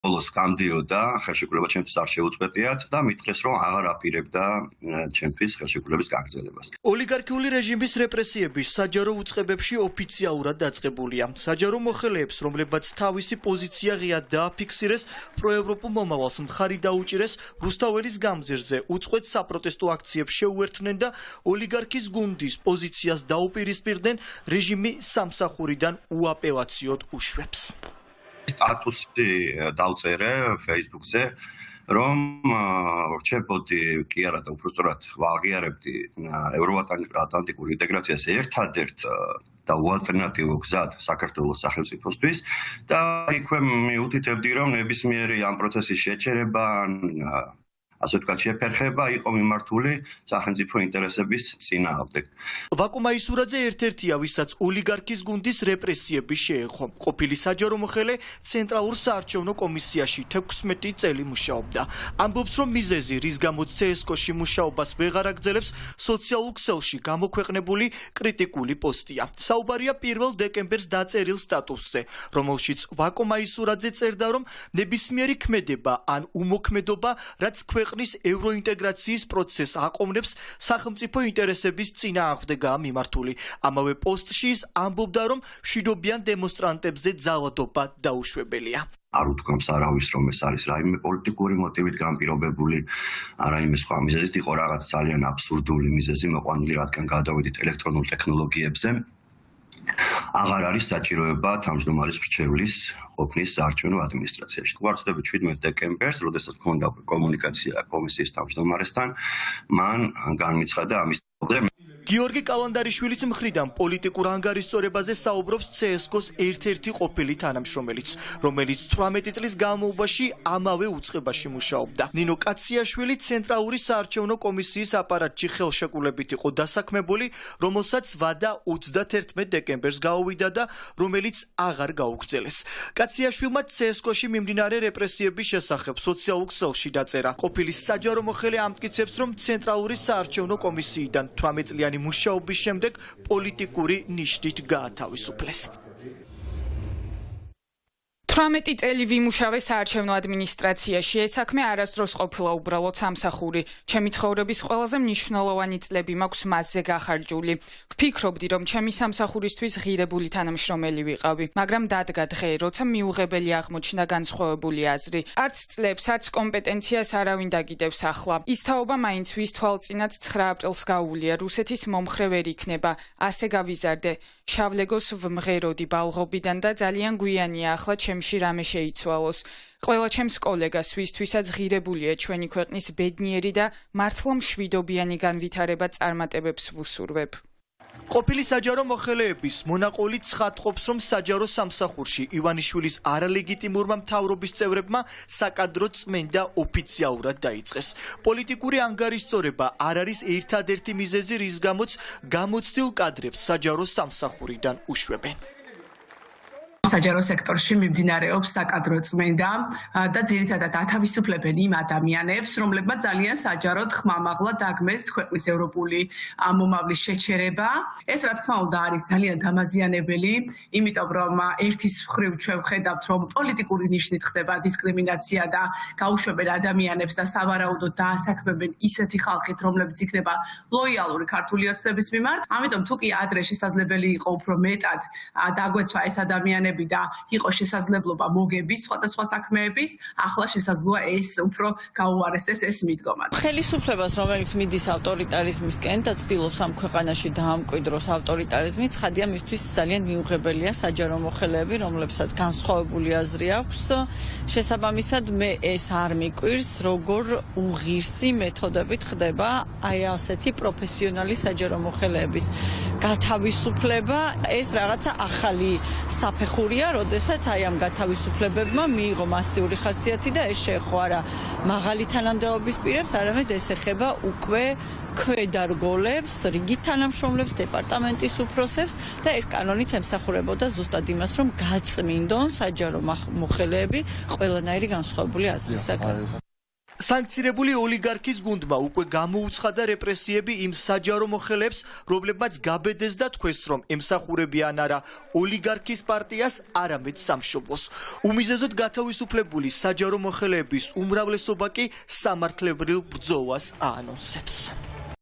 ბოლოს გამდიოდა ხელშეკრულება ჩემთვის არ შეუწყვეტიათ და მითხრეს რომ აღარ აპირებდა ჩემთვის ხელშეკრულების გაგრძელებას. ოლიგარქიული რეჟიმის რეპრესიები საჯარო უწყებებში ოფიციალურად დაწყებულია. საჯარო მოხელეებს, რომლებმაც თავისი პოზიცია ღიად დააფიქსირეს, პროევროპულ მომავალს მხარი დაუჭირეს, რუსთაველის გამზირზე უწყვეტ საპროტესტო აქციებს შეუერთდნენ და ოლიგარქის გუნდის პოზიციას დაუპირისპირდნენ, რეჟიმი სამსახურიდან უაპელაციოდ უშვებს. სტატუსი დავწერე Facebook-ზე, რომ რჩებოდი კი არა და უბრალოდ ვაღიარებდი ევროატლანტიკურ ინტეგრაციას ერთადერთ და უალტერნატივო გზად საქართველოს სახელმწიფოსთვის და იქვე მიუთითებდი, რომ ნებისმიერი ამ პროცესის შეჩერება ასე ვთქვათ, შეფერხება იყო მიმართული სახელმწიფო ინტერესების წინააღმდეგ. ვაკუმ აისურაძე ერთ-ერთია, ვისაც ოლიგარქის გუნდის რეპრესიები შეეხო. ყოფილი საჯარო მოხელე ცენტრალურ საარჩევნო კომისიაში 16 წელი მუშაობდა. ამბობს, რომ მიზეზი, რის გამოც CSKO-ში მუშაობას ვეღარ აგრძელებს, სოციალურ ქსელში გამოქვეყნებული კრიტიკული პოსტია. საუბარია 1 დეკემბერს დაწერილ სტატუსზე, რომელშიც ვაკუმ აისურაძე წერდა, რომ ნებისმიერი ქმედება ან უმოქმედობა, რაც ქვეყნის ევროინტეგრაციის პროცესს აყოვნებს, სახელმწიფო ინტერესების წინააღმდეგაა მიმართული. ამავე პოსტში ის ამბობდა, რომ მშვიდობიან დემონსტრანტებზე ძალადობა დაუშვებელია. არ უთქვამს არავის, რომ ეს არის რაიმე პოლიტიკური მოტივით განპირობებული, რაიმე სხვა მიზეზით, იყო რაღაც ძალიან აბსურდული მიზეზი მოყვანილი, რადგან გადავედით ელექტრონულ ტექნოლოგიებზე. აღარ არის საჭიროება თავმჯდომარის მრჩევლის ყოფნის საარჩევნო ადმინისტრაციაში. ვარცხდები 17 დეკემბერს, როდესაც მქონდა კომუნიკაცია კომისიის თავმჯდომარესთან, მან განმიცხადა ამის გიორგი კალანდარიშვილის მხრიდან პოლიტიკურ ანგარიშსწორებაზე საუბრობს CSKO-ს ერთ-ერთი ყოფილი თანამშრომელიც, რომელიც 18 წლის განმავლობაში ამავე უწყებაში მუშაობდა. ნინო კაციაშვილი ცენტრალური საარჩევნო კომისიის აპარატში ხელშეკრულებით იყო დასაქმებული, რომელსაც ვადა 31 დეკემბერს გაუვიდა და რომელიც აღარ გაუგრძელეს. კაციაშვილმა CSKO-ში მიმდინარე რეპრესიების შესახებ სოციალურ ქსელში დაწერა. ყოფილი საჯარო მოხელე ამტკიცებს, რომ ცენტრალური საარჩევნო კომისიიდან 18 წლიანი მუშაობის შემდეგ პოლიტიკური ნიშნით გაათავისუფლეს. 18 წელი ვიმუშავე საარჩევნო ადმინისტრაციაში. ეს საქმე არასდროს ყოფილა უბრალოდ სამსახური. ჩემი ცხოვრების ყველაზე მნიშვნელოვანი წლები მაქვს მასზე გახარჯული. ვფიქრობდი, რომ ჩემი სამსახურისთვის ღირებული თანამშრომელი ვიყავი, მაგრამ დადგა დღე, როცა მიუღებელი აღმოჩნდა განსხვავებული აზრი. არც წლებს, არც კომპეტენციას არავინ დაგიდევს ახლა. ის თაობა მაინც ვის თვალწინაც 9 აპრილს გაუვლია, რუსეთის მომხრე ვერ იქნება. ასე გავიზარდე. შავლეგოს ვმღეროდი ბალღობიდან და ძალიან გვიანია ახლა ჩემში რამე შეიცვალოს. ყველა ჩემს კოლეგას, ვისთვისაც ღირებულია ჩვენი ქვეყნის ბედნიერი და მართლა მშვიდობიანი განვითარება წარმატებებს ვუსურვებ. ყოფილი საჯარო მოხელეების მონაყოლი ცხადყოფს, რომ საჯარო სამსახურში ივანიშვილის არალეგიტიმურმა მთავრობის წევრებმა საკადრო წმენდა ოფიციალურად დაიწყეს. პოლიტიკური ანგარიშსწორება არ არის ერთადერთი მიზეზი, რის გამოც გამოცდილ კადრებს საჯარო სამსახურიდან უშვებენ. საჯარო სექტორში მიმდინარეობს საკადრო წმენდა და ძირითადად ათავისუფლებენ იმ ადამიანებს, რომლებმაც ძალიან საჯაროდ ხმამაღლა დაგმეს ქვეყნის ევროპული მომავლის შეჩერება. ეს რა თქმა უნდა არის ძალიან დამაზიანებელი, იმიტომ რომ ერთის მხრივ ჩვენ ვხედავთ, რომ პოლიტიკური ნიშნით ხდება დისკრიმინაცია და გაუშვებენ ადამიანებს და სავარაუდოდ დაასაქმებენ ისეთი ხალხით, რომლებიც იქნება ლოიალური ქართული ოცნების მიმართ. ამიტომ თუ კი ადრე შესაძლებელი იყო უფრო მეტად დაგვეცვა ეს ადამიანები და იყო შესაძლებლობა მოგების სხვადასხვა საქმეების, ახლა შესაძლოა ეს უფრო გაუარესდეს ეს მიდგომა. ხელისუფლებას, რომელიც მიდის ავტორიტარიზმისკენ და ცდილობს ამ ქვეყანაში დაამკვიდროს ავტორიტარიზმი, ცხადია მისთვის ძალიან მიუღებელია საჯარო მოხელეები, რომლებსაც განსხვავებული აზრი აქვს. შესაბამისად, მე ეს არ მიკვირს, როგორ უღირსი მეთოდებით ხდება აი ასეთი პროფესიონალი საჯარო მოხელეების გათავისუფლება. ეს რაღაცა ახალი საფეხურია, როდესაც აი ამ გათავისუფლებებმა მიიღო მასიური ხასიათი და ეს შეეხო არა მაღალი თანამდებობის პირებს, არამედ ეს ეხება უკვე ქვედარგოლებს, რიგით თანამშრომლებს, დეპარტამენტის უფროსებს და ეს კანონიც ემსახურებოდა ზუსტად იმას, რომ გაწმინდონ საჯარო მოხელეები ყველანაირი განსხვავებული აზრისაგან. სანქცირებული ოლიგარქის გუნდმა უკვე გამოუცხადა რეპრესიები იმ საჯარო მოხელეებს, რომლებმაც გაბედეს და თქვეს, რომ ემსახურებიან არა ოლიგარქის პარტიას, არამედ სამშობლოს. უმიზეზოდ გათავისუფლებული საჯარო მოხელეების უმრავლესობა კი სამართლებრივ ბრძოლას აანონსებს.